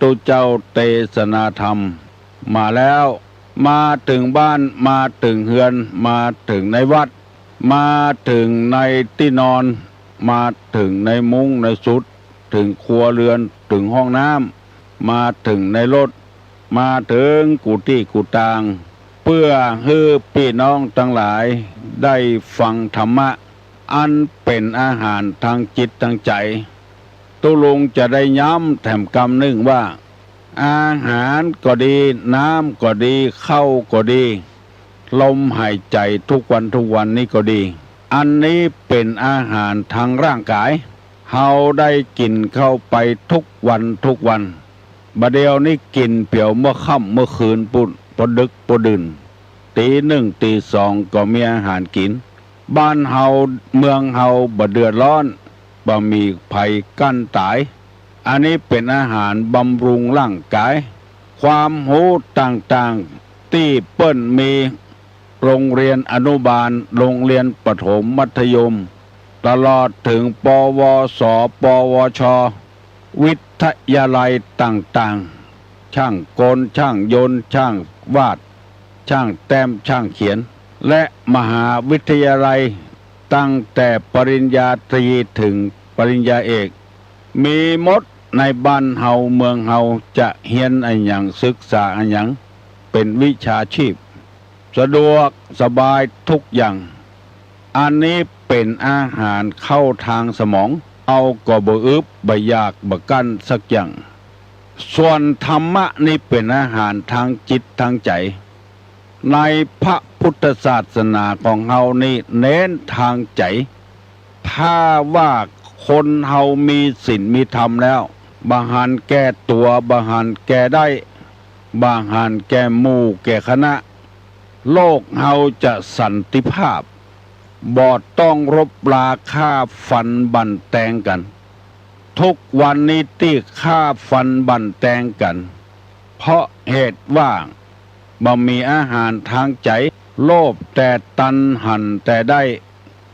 ตุเจ้าเทศนาธรรมมาแล้วมาถึงบ้านมาถึงเฮือนมาถึงในวัดมาถึงในที่นอนมาถึงในมุ้งในสุดถึงครัวเรือนถึงห้องน้ำมาถึงในรถมาถึงกุฏิกุฏางเพื่อให้พี่น้องทั้งหลายได้ฟังธรรมะอันเป็นอาหารทางจิตทางใจตุลุงจะได้ย้ำแถมคำหนึ่งว่าอาหารก็ดีน้ำก็ดีข้าวก็ดีลมหายใจทุกวันนี้ก็ดีอันนี้เป็นอาหารทางร่างกายเฮาได้กินเข้าไปทุกวันบัดเดี๋ยวนี้กินเปี่ยวเมื่อค่ำเมื่อคืนปุ่นพอดึกพอดื่นตีหนึ่งตีสองก็มีอาหารกินบ้านเฮาเมืองเฮาบ่เดือดร้อนบ่มีภัยกั้นตายอันนี้เป็นอาหารบำรุงร่างกายความรู้ต่างๆที่เปิ้นมีโรงเรียนอนุบาลโรงเรียนประถมมัธยมตลอดถึงปวสปวชวิทยาลัยต่างๆช่างกลช่างยนต์ช่างวาดช่างแต้มช่างเขียนและมหาวิทยาลัยตั้งแต่ปริญญาตรีถึงปริญญาเอกมีหมดในบ้านเฮาเมืองเฮาจะเรียนอันหยังศึกษาอันหยังเป็นวิชาชีพสะดวกสบายทุกอย่างอันนี้เป็นอาหารเข้าทางสมองเอาก็บ่อึบบ่อยากบ่กั้นสักอย่างส่วนธรรมะนี่เป็นอาหารทางจิตทางใจในพระพุทธศาสนาของเฮานี่เน้นทางใจถ้าว่าคนเฮามีศีลมีธรรมแล้วบางหันแก้ตัวบางหันแก้ได้บางหันแก้หมู่แก้คณะโลกเฮาจะสันติภาพบ่ต้องรบราฆ่าฟันบั่นแตงกันทุกวันนี้ที่ฆ่าฟันบั่นแตงกันเพราะเหตุว่าบ่มีอาหารทางใจโลภแต่ตัณหันแต่ได้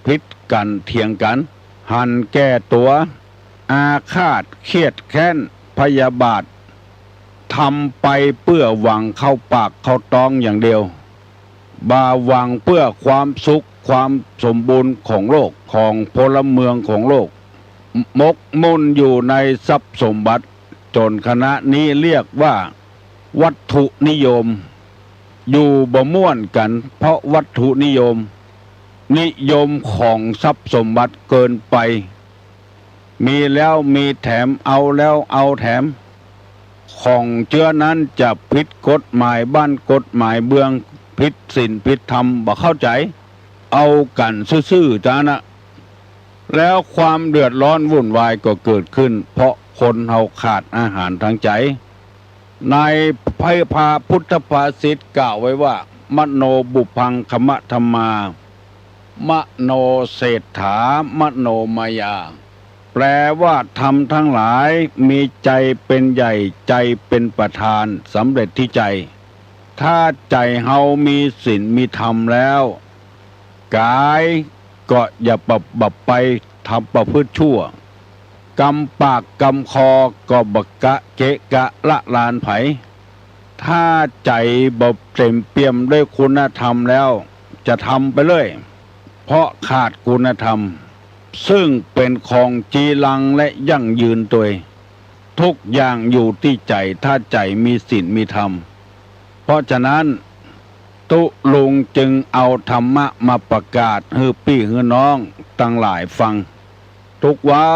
พิษกันเถียงกันหันแก้ตัวอาฆาตเครียดแค้นพยาบาททำไปเพื่อหวังเข้าปากเข้าท้องอย่างเดียวบ่หวังเพื่อความสุขความสมบูรณ์ของโลกของพลเมืองของโลกมกมุ่นอยู่ในทรัพย์สมบัติจนคณะนี้เรียกว่าวัตถุนิยมอยู่บ่ม่วนกันเพราะวัตถุนิยมของทรัพย์สมบัติเกินไปมีแล้วมีแถมเอาแล้วเอาแถมของเชื้อนั้นจะผิดกฎหมายบ้านกฎหมายเบืองผิดศีลผิดธรรมบ่เข้าใจเอากันซื่อๆจ้านะแล้วความเดือดร้อนวุ่นวายก็เกิดขึ้นเพราะคนเฮาขาดอาหารทางใจในพระพุทธภาษิตกล่าวไว้ว่ามโนบุพังคมะธรรมามโนเศรษฐามโนมายาแปลว่าธรรมทั้งหลายมีใจเป็นใหญ่ใจเป็นประธานสำเร็จที่ใจถ้าใจเฮามีศีลมีธรรมแล้วกายก็อย่าบับไปทำประพฤติชั่วกำปากกำคอก็บักกะเกะกะละลานไผถ้าใจบบเต็มเปี่ยมด้วยคุณธรรมแล้วจะทำไปเลยเพราะขาดคุณธรรมซึ่งเป็นของจีรังและยั่งยืนตัวทุกอย่างอยู่ที่ใจถ้าใจมีศีลมีธรรมเพราะฉะนั้นตุลุงจึงเอาธรรมะมาประกาศให้พี่ให้น้องตั้งหลายฟังทุกวั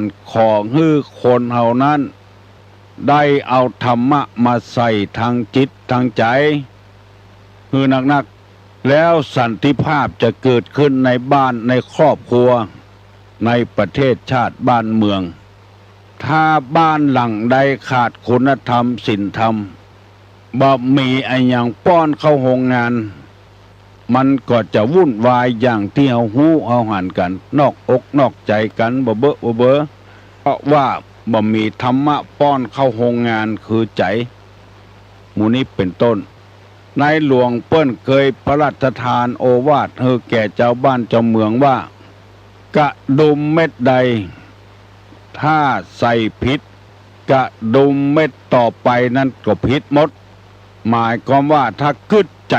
นขอให้คนเฮานั้นได้เอาธรรมะมาใส่ทางจิตทางใจคือหนักๆแล้วสันติภาพจะเกิดขึ้นในบ้านในครอบครัวในประเทศชาติบ้านเมืองถ้าบ้านหลังใดขาดคุณธรรมศีลธรรมบ่มีไอ้อย่างป้อนเข้าโรงงานมันก็จะวุ่นวายอย่างที่เอาหูเอาหันกันนอกอกนอกใจกันบ่เบ้อเพราะว่าบ่มีธรรมะป้อนเข้าโรงงานคือใจหมู่นี้เป็นต้นในหลวงเปิ้นเคยพระราชทานโอวาทให้แก่เจ้าบ้านเจ้าเมืองว่ากระดุมเม็ดใดถ้าใส่พิษ กระดุมเม็ดต่อไปนั้นก็ผิดหมดหมายความว่าถ้ากึดใจ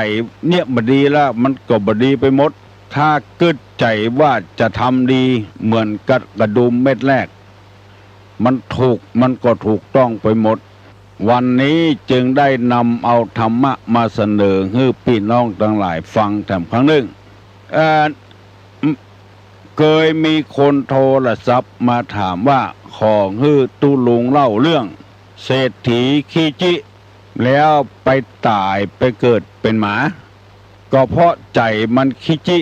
เนี่ยบดีแล้วมันก็บดีไปหมดถ้ากึดใจว่าจะทำดีเหมือนกระดุมเม็ดแรกมันก็ถูกต้องไปหมดวันนี้จึงได้นำเอาธรรมะมาเสนอให้พี่น้องทั้งหลายฟังแถมครั้งหนึ่งเคยมีคนโทรศัพท์มาถามว่าขอให้ตุลุงเล่าเรื่องเศรษฐีขี้จิแล้วไปตายไปเกิดเป็นหมาก็เพราะใจมันขี้จิ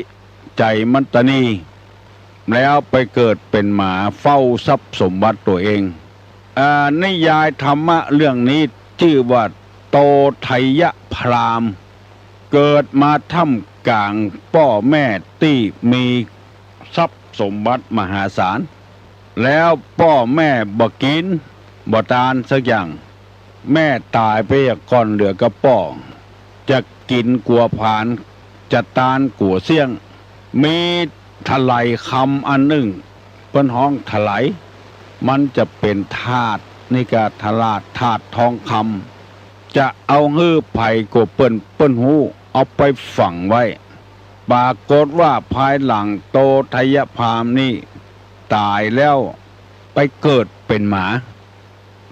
ใจมันตนีแล้วไปเกิดเป็นหมาเฝ้าทรัพย์สมบัติตัวเองนิยายธรรมะเรื่องนี้ชื่อว่าโตไทยพรามเกิดมาท่ามกลางพ่อแม่ที่มีทรัพย์สมบัติมหาศาลแล้วพ่อแม่บ่กินบ่ทานสักอย่างแม่ตายไปก่อนเหลือกระป๋องจะกินกัวผานจะตานกัวเสี่ยงมีถลายคำอันหนึ่งเปิ้นห้องถลายมันจะเป็นธาตุในการทลาดธาตุทองคำจะเอาฮื้อไผ่กบเปิ้นหูเอาไปฝังไว้ปรากฏว่าภายหลังโตไทยพามนี่ตายแล้วไปเกิดเป็นหมา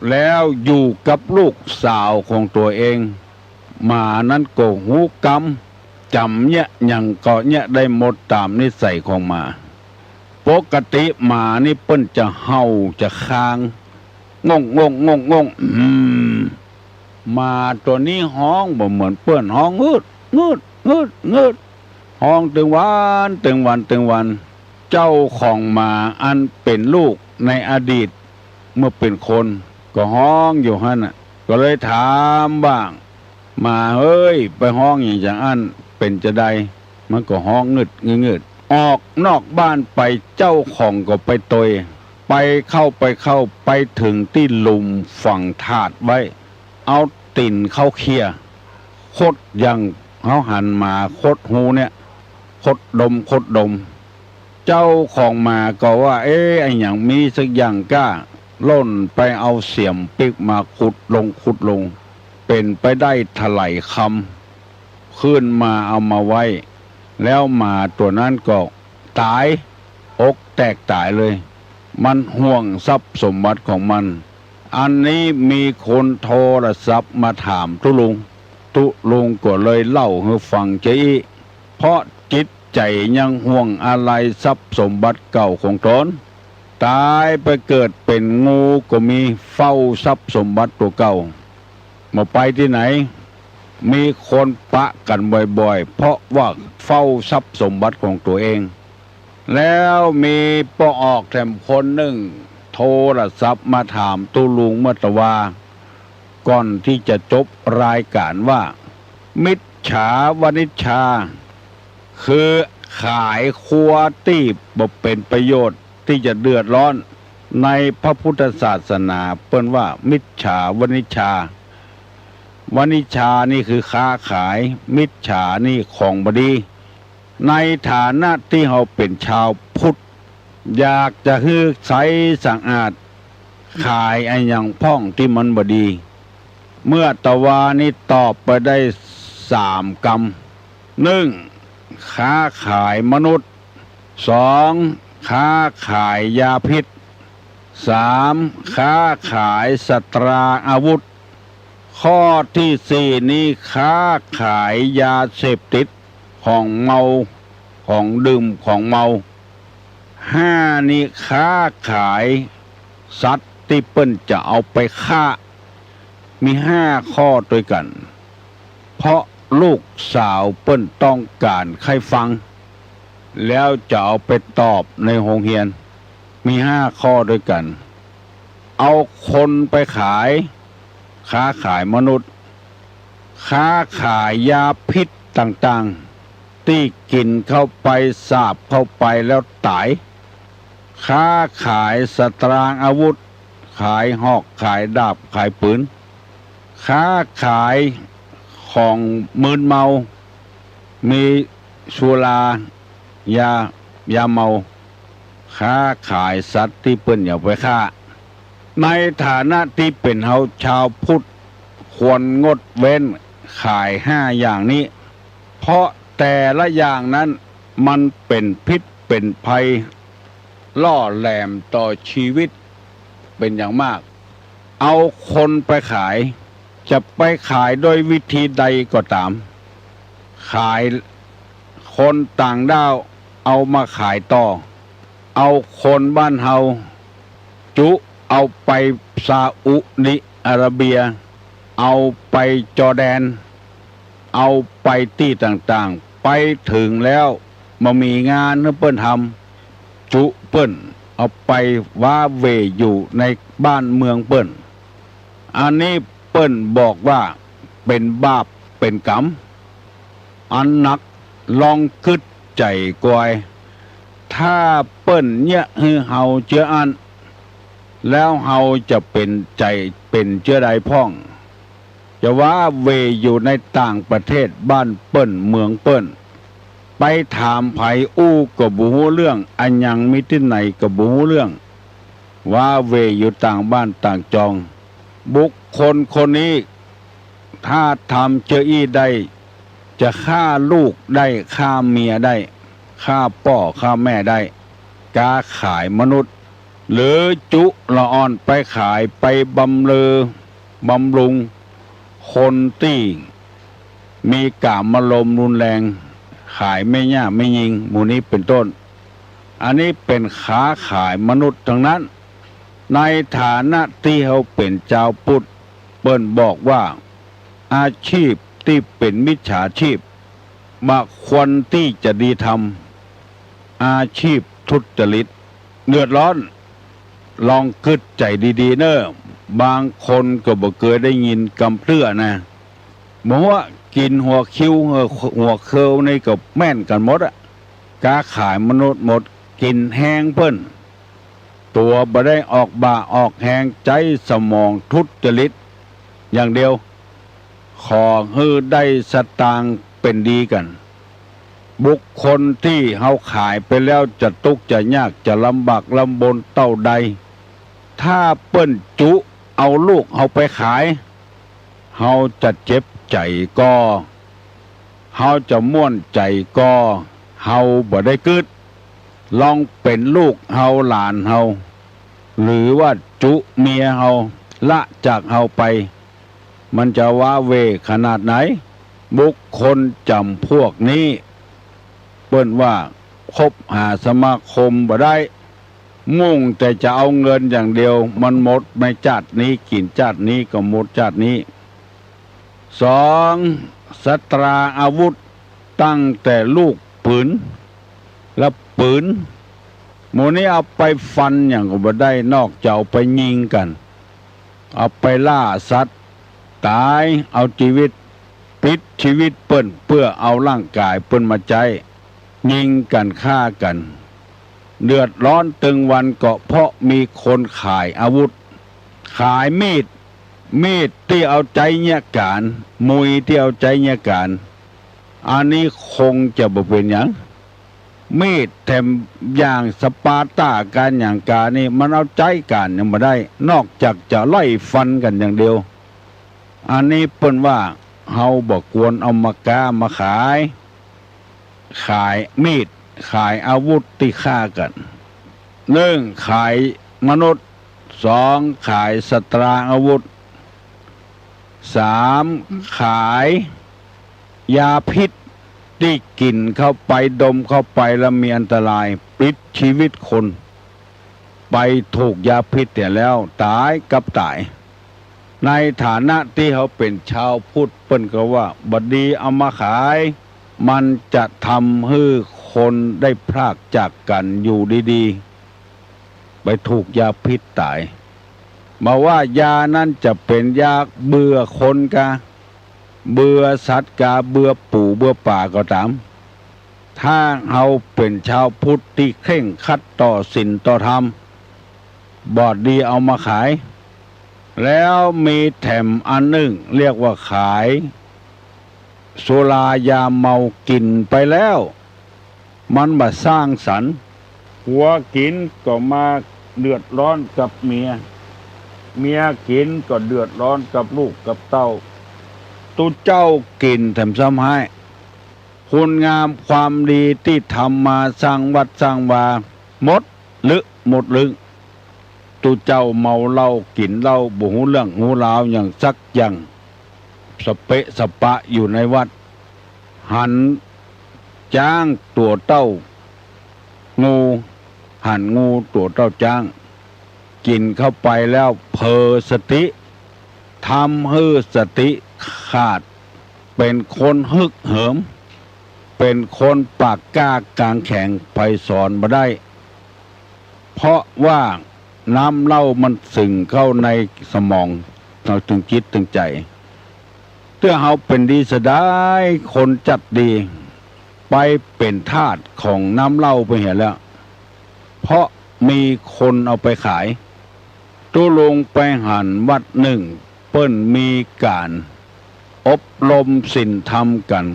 แล้วอยู่กับลูกสาวของตัวเองหมานั้นก็หูกำจำเนี่ยยังก็เนี่ยได้หมดตามนิสัยของหมาปกติหมานี่เปิ้นจะเห่าจะคางงงหมาตัวนี้ห้องบ่เหมือนเปิ้นห้องงืดห้องตึงวันเจ้าของหมาอันเป็นลูกในอดีตเมื่อเป็นคนก็ห้องอยู่หั่นน่ะก็เลยถามบ้างมาเฮ้ยไปห้องอย่างจังอันเป็นจะใดมันก็ห้องงึดออกนอกบ้านไปเจ้าของก็ไปตยไปเข้าไปถึงที่หลุมฝังถาดไว้เอาติ่นเข้าเคลียคดยังเขาหันมาคดหูเนี่ยคดดมเจ้าของมาก็ว่าไอ้อย่างมีสักอย่างกล้าล่นไปเอาเสียมปิกมาขุดลงเป็นไปได้ถลายคำขึ้นมาเอามาไว้แล้วหมาตัวนั้นก็ตายอกแตกตายเลยมันห่วงทรัพย์สมบัติของมันอันนี้มีคนโทรศัพท์มาถามตุลุงก็เลยเล่าให้ฟังเจ๊เพราะจิตใจยังห่วงอะไรทรัพย์สมบัติเก่าของตนตายไปเกิดเป็นงูก็มีเฝ้าทรัพย์สมบัติตัวเก่ามาไปที่ไหนมีคนปะกันบ่อยๆเพราะว่าเฝ้าทรัพย์สมบัติของตัวเองแล้วมีป้อออกแถมคนหนึ่งโทรศัพท์มาถามตุลุงเมื่อตะวาก่อนที่จะจบรายการว่ามิจฉาวณิชชาคือขายครัวที่บ่เป็นประโยชน์ที่จะเดือดร้อนในพระพุทธศาสนาเปิ้นว่ามิจฉาวณิชชาวณิชชานี่คือค้าขายมิจฉานี่ของบดีในฐานะที่เราเป็นชาวพุทธอยากจะให้ใสสะอาดขายไอ้อย่างพ่องที่มันบดีเมื่อตะวานี่ตอบไปได้3 กรรม1ค้าขายมนุษย์2ค้าขายยาพิษ3ค้าขายสัตราอาวุธข้อที่4นี้ค้าขายยาเสพติดของเมาของดื่มของเมา5นี้ค้าขายสัตว์ที่เปิ้นจะเอาไปฆ่ามี5 ข้อด้วยกันเพราะลูกสาวเปิ้นต้องการใครฟังแล้วจะเอาไปตอบในโรงเรียนมี5 ข้อด้วยกันเอาคนไปขายค้าขายมนุษย์ค้าขายยาพิษต่างๆที่กินเข้าไปสาบเข้าไปแล้วตายค้าขายสตรางอาวุธขายหอกขายดาบขายปืนค้าขายของมึนเมามีสุรายาเมาค้าขายสัตว์ที่เปิ้นอย่าไปฆ่า ในฐานะที่เป็นเฮาชาวพุทธควรงดเว้นขาย5อย่างนี้ เพราะแต่ละอย่างนั้นมันเป็นพิษเป็นภัยล่อแหลมต่อชีวิตเป็นอย่างมากเอาคนไปขายจะไปขายโดยวิธีใดก็ตามขายคนต่างด้าวเอามาขายต่อเอาคนบ้านเฮาจุเอาไปซาอุดิอาระเบียเอาไปจอร์แดนเอาไปที่ต่างๆไปถึงแล้วมามีงานเปิ้นทำจุเปิ้นเอาไปว่าเวอยู่ในบ้านเมืองเปิ้นอันนี้เปิ้นบอกว่าเป็นบาปเป็นกรรมอันหนักลองคิดใจกวยถ้าเปิ้นเนี่ยฮือเฮาเชื่ออันแล้วเฮาจะเป็นใจเป็นเชื่อใดพ่องจะว่าเวอยู่ในต่างประเทศบ้านเปิ้นเมืองเปิ้นไปถามไผอู้ก็บ่ฮู้เรื่องอันยังมีที่ไหนก็บ่ฮู้เรื่องว่าเวอยู่ต่างบ้านต่างจองบุคคลคนนี้ถ้าทำเจออี้ได้จะฆ่าลูกได้ฆ่าเมียได้ฆ่าพ่อฆ่าแม่ได้กาขายมนุษย์หรือจุละอ่อนไปขายไปบำเรอบำรุงคนที่มีกามารมณ์รุนแรงขายไม่ย่าไม่ยิงหมู่นี้เป็นต้นอันนี้เป็นค้าขายมนุษย์ทั้งนั้นในฐานะที่เขาเป็นเจ้าพุทธเปิ้นบอกว่าอาชีพที่เป็นมิจฉาชีพมาควรที่จะดีทำอาชีพทุจริตเดือดร้อนลองคิดใจดีๆเนอะบางคนก็บ่เคยได้ยินกำเตื้อนะบอกว่ากินหัวคิ้วหัวเคิวนี่ก็แม่นกันหมดอะกาขายมนุษย์หมดกินแห้งเพิ่นตัวบ่ได้ออกบ่าออกแหงใจสมองทุจริตอย่างเดียวขอฮือได้สตางค์เป็นดีกันบุคคลที่เฮาขายไปแล้วจะทุกข์จะยากจะลำบากลำบนเต้าใดถ้าเปิ้นจุเอาลูกเฮาไปขายเฮาจะเจ็บใจก็เฮาจะม่วนใจก็เฮาบ่ได้กึดลองเป็นลูกเฮาหลานเฮาหรือว่าจุเมียเฮาละจากเฮาไปมันจะว้าเวขนาดไหนบุคคลจำพวกนี้เปิ้นว่าคบหาสมาคมบ่ได้มุ่งแต่จะเอาเงินอย่างเดียวมันหมดไม่จาดนี้กินจาดนี้ก็หมดจาดนี้2สตราอาวุธตั้งแต่ลูกปืนและปืนหมู่นี้เอาไปฟันอย่างก็บ่ได้นอกจากเอาไปยิงกันเอาไปล่าสัตว์ตายเอาชีวิตปิดชีวิตเปิ้นเพื่อเอาร่างกายเปิ้นมาใจยิงกันฆ่ากันเดือดร้อนตึงวันก็เพราะมีคนขายอาวุธขายมีดที่เอาใจเนี่ยการมุยที่เอาใจเนี่ยการอันนี้คงจะบ่เป็นหยังมีดแถมอย่างสปาร์ตาการอย่างการนี่มันเอาใจกันยังบ่ได้นอกจากจะไล่ฟันกันอย่างเดียวอันนี้เปิ้นว่าเฮาบ่ควรเอามากามาขายมีดขายอาวุธที่ฆ่ากัน1ขายมนุษย์2ขายสตราอาวุธ3ขายยาพิษที่กินเข้าไปดมเข้าไปแล้วมีอันตรายปิดชีวิตคนไปถูกยาพิษแต่แล้วตายกับตายในฐานะที่เขาเป็นชาวพุทธเปิ้นก็ว่าบัดดีเอามาขายมันจะทำให้คนได้พรากจากกันอยู่ดีๆไปถูกยาพิษตายมาว่ายานั้นจะเป็นยาเบื่อคนกะเบื่อสัตว์กะเบื่อปู่เบื่อป่าก็ตามถ้าเราเป็นชาวพุทธที่เคร่งครัดต่อศีลต่อธรรมบอดดีเอามาขายแล้วมีแถมอันหนึ่งเรียกว่าขายสุรายาเมากินไปแล้วมันมาสร้างสรรค์หัวกินก็มาเดือดร้อนกับเมีย เมียกินก็เดือดร้อนกับลูกกับเต้าตุเจ้ากินแถมซ้ำให้คุณงามความดีที่ทำมาสร้างวัดสร้างวาหมดลึงตุเจ้าเมาเหล้ากินเหล้าบ่ฮู้เรื่องฮู้ราวอย่างสักอย่างสเปะสปะอยู่ในวัดหันจ้างตัวเต้างูหันงูตัวเต้าจ้างกินเข้าไปแล้วเพอสติทำให้สติขาดเป็นคนฮึกเหิมเป็นคนปากกล้ากลางแข็งไปสอนมาได้เพราะว่าน้ำเหล้ามันสึ่งเข้าในสมองเราถึงจิตถึงใจเพื่อเขาเป็นดีสดายคนจัดดีไปเป็นทาสของน้ำเหล้าไปเห็นแล้วเพราะมีคนเอาไปขายตู้ลงไปหันวัดหนึ่งเปิ้นมีการอบรมศีลธรรมกัน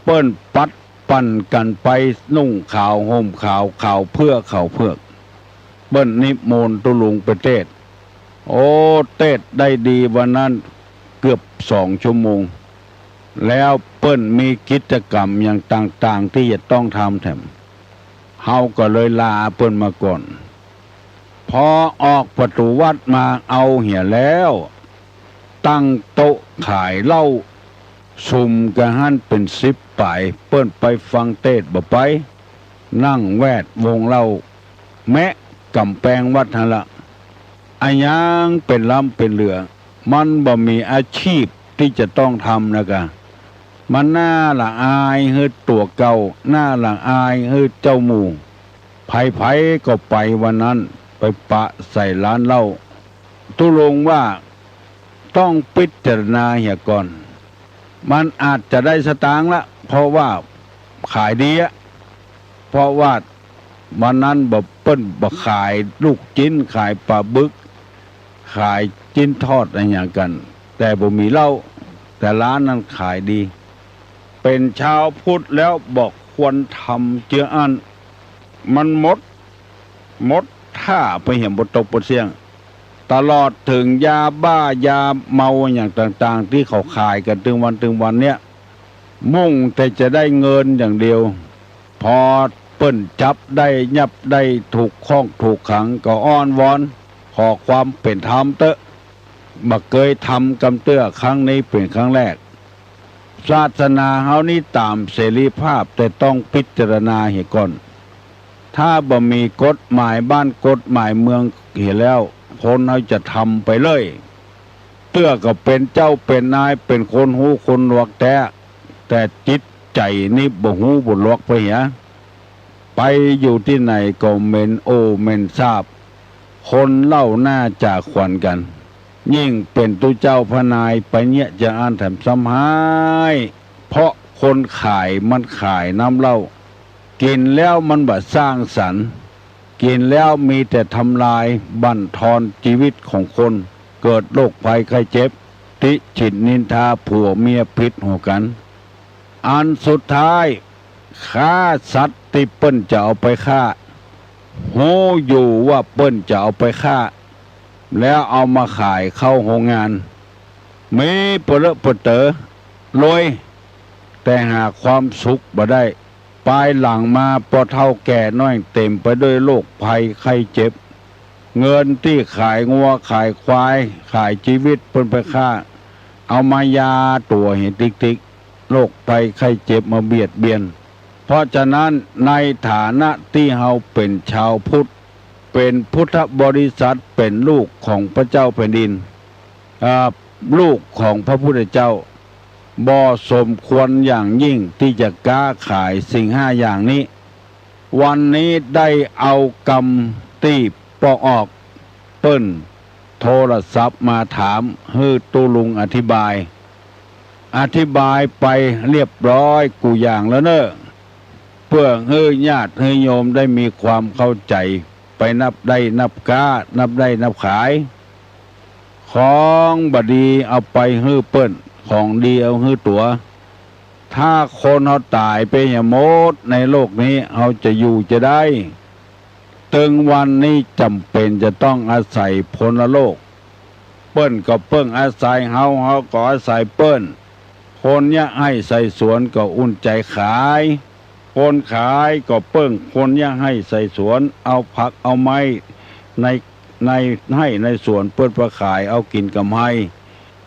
เปิ้นปัดปั่นกันไปนุ่งขาวห่มขาวเพื่อเปิ้นนิมนต์ตุลุงไปเทศโอ้เทศได้ดีวันนั้นเกือบ2 ชั่วโมงแล้วเปิ้นมีกิจกรรมอย่างต่างๆที่จะต้องทำแถมเฮาก็เลยลาเปิ้นมาก่อนพอออกประตูวัดมาเอาเหี่ยแล้วตั้งโต๊ะขายเหล้าซุ่มกะหันเป็น10 ป่ายเปิ้นไปฟังเทศบ่ไปนั่งแวดวงเหล้าแมะกำแพงวัดนั่นละอันยังเป็นลำเป็นเรือมันบ่มีอาชีพที่จะต้องทำนะกะมันน่าละอายเฮือตัวเก่าน่าละอายเฮือเจ้าหมู่ไผก็ไปวันนั้นไปปะใส่ร้านเหล้าตุลงว่าต้องพิจารณาเหียก่อนมันอาจจะได้สตางค์ละเพราะว่าขายดีอะเพราะว่าวันนั้นบ่เปิ้นบ่ขายลูกจิ้นขายปลาบึกขายจิ้นทอดอะไรอย่างกันแต่บ่มีเหล้าแต่ร้านนั้นขายดีเป็นชาวพุทธแล้วบอกควรทำเจืออันมันหมดท่าไปเห็นบ่ตกบ่เสี่ยงตลอดถึงยาบ้ายาเมาอย่างต่างๆที่เขาขายกันถึงวันเนี้ยมุ่งแต่จะได้เงินอย่างเดียวพอเปิ้นจับได้ยับได้ถูกข้องถูกขังก็อ้อนวอนขอความเป็นธรรมเตอะบ่เคยทำกำเตื้อครั้งนี้เป็นครั้งแรกศาสนาเฮานี่ตามเสรีภาพแต่ต้องพิจารณาให้ก่อนถ้าบ่มีกฎหมายบ้านกฎหมายเมืองเห็นแล้วคนเขาจะทำไปเลยเตื้อก็เป็นเจ้าเป็นนายเป็นคนหูคนหลวกแต่จิตใจนี่บ่หูบ่หลวกไปเหียไปอยู่ที่ไหนก็เมนโอเมนทราบคนเล่าหน้าจากขวัญกันยิ่งเป็นตุเจ้าพนายไปเนี่ยจะอ่านแถมซ้ำหายเพราะคนขายมันขายน้ำเหล้ากินแล้วมันบ่สร้างสรรค์กินแล้วมีแต่ทำลายบั่นทอนชีวิตของคนเกิดโรคภัยไข้เจ็บติฉินนินทาผัวเมียพิษหัวกันอันสุดท้ายฆ่าสัตว์ที่เปิ้นจะเอาไปฆ่าโหอยู่ว่าเปิ้นจะเอาไปฆ่าแล้วเอามาขายเข้าโรงงานมีเปรอะเปเตอรวยแต่หาความสุขบ่ได้ปลายหลังมาพอเท่าแก่น้อยเต็มไปด้วยโรคภัยไข้เจ็บเงินที่ขายงัวขายควายขายชีวิตเพิ่นไปฆ่าเอามายาตัวเห็นติ๊กโรคภัยไข้เจ็บมาเบียดเบียนเพราะฉะนั้นในฐานะที่เฮาเป็นชาวพุทธเป็นพุทธบริษัทเป็นลูกของพระเจ้าแผ่นดินลูกของพระพุทธเจ้าบ่สมควรอย่างยิ่งที่จะกล้าขายสิ่ง5 อย่างนี้วันนี้ได้เอากรรมที่ปอกออกเปิ้นโทรศัพท์มาถามให้ตุลุงอธิบายไปเรียบร้อยกูอย่างแล้วเนอะเพื่อให้ญาติให้โยมได้มีความเข้าใจไปนับได้นับก้านับได้นับขายของบดีเอาไปให้เปิ้นของดีเอาให้ตัวถ้าคนเขาตายไปอย่างหมดในโลกนี้เขาจะอยู่จะได้ตึงวันนี้จำเป็นจะต้องอาศัยพลโลก เปิ้นก็เปิ้งอาศัยเฮาก็อาศัยเปิ้นคนยะให้ใส่สวนก็อุ่นใจขายคนขายก็เปิ้งคนยะให้ใส่สวนเอาผักเอาไม้ในให้ในสวนเปิ้นประขายเอากินกำไห้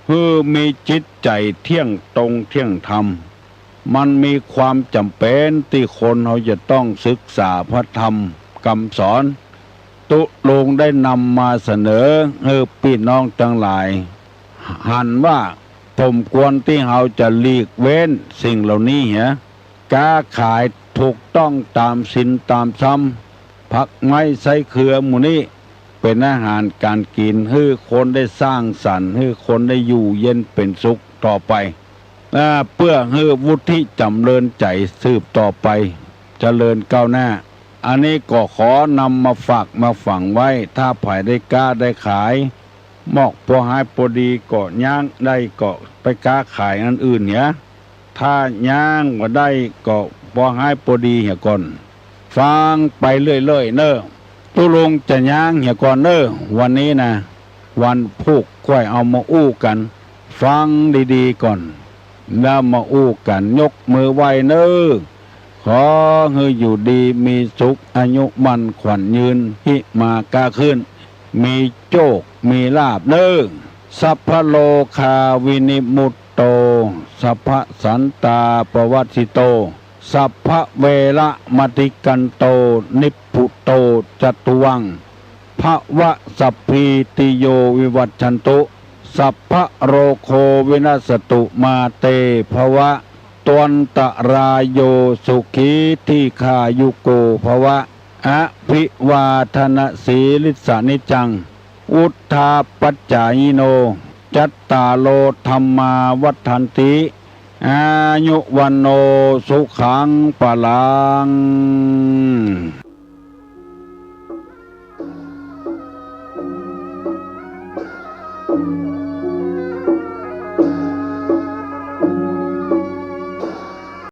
คือมีจิตใจเที่ยงตรงเที่ยงธรรมมันมีความจำเป็นที่คนเขาจะต้องศึกษาพระธรรมคำสอนตุลงได้นำมาเสนอพี่น้องทั้งหลายหันว่าผมควรที่เราจะหลีกเว้นสิ่งเหล่านี้เหรอการขายถูกต้องตามศีลตามธรรมผักไม้ไส้เครือหมู่นี้เป็นอาหารการกินให้คนได้สร้างสรรค์ให้คนได้อยู่เย็นเป็นสุขต่อไปเพื่อให้วุฒิจำเริญใจสืบต่อไปเจริญก้าวหน้าอันนี้ก็ขอนำมาฝากมาฝังไว้ถ้าภายได้กล้าได้ขายหมอกพอหายพอดีก็ย่างได้ก็ไปกล้าขายอันอื่นเนี่ยถ้าย่างก็ได้ก็พอหายพอดีเหี่ยก่อนฟังไปเรื่อยๆเนอะตุลงจะย่างเหี่ยก่อนเนอะวันนี้นะวันพุกค่อยเอามาอู้กันฟังดีๆก่อนแล้วมาอู้กันยกมือไหวเนอะขอให้อยู่ดีมีสุขอายุมันขวัญยืนหิมากาขึ้นมีโชคมีลาภเด้อสัพพโลคาวินิมุตโตสัพพสันตาปวัสสิโตสัพพเวระมติกันโตนิพพุโตจตุวังภวะสัพพีติโยวิวัชชันตุสัพพะโรโควินาสตุมาเตภวะตวันตรายโยสุขีที่ขายุโกภวะอภิวาทนาสีลิสานิจังอุทธาปัจจายโนจัตตาโลธรรมาวัฏันติอายุวันโนสุขังปะลัง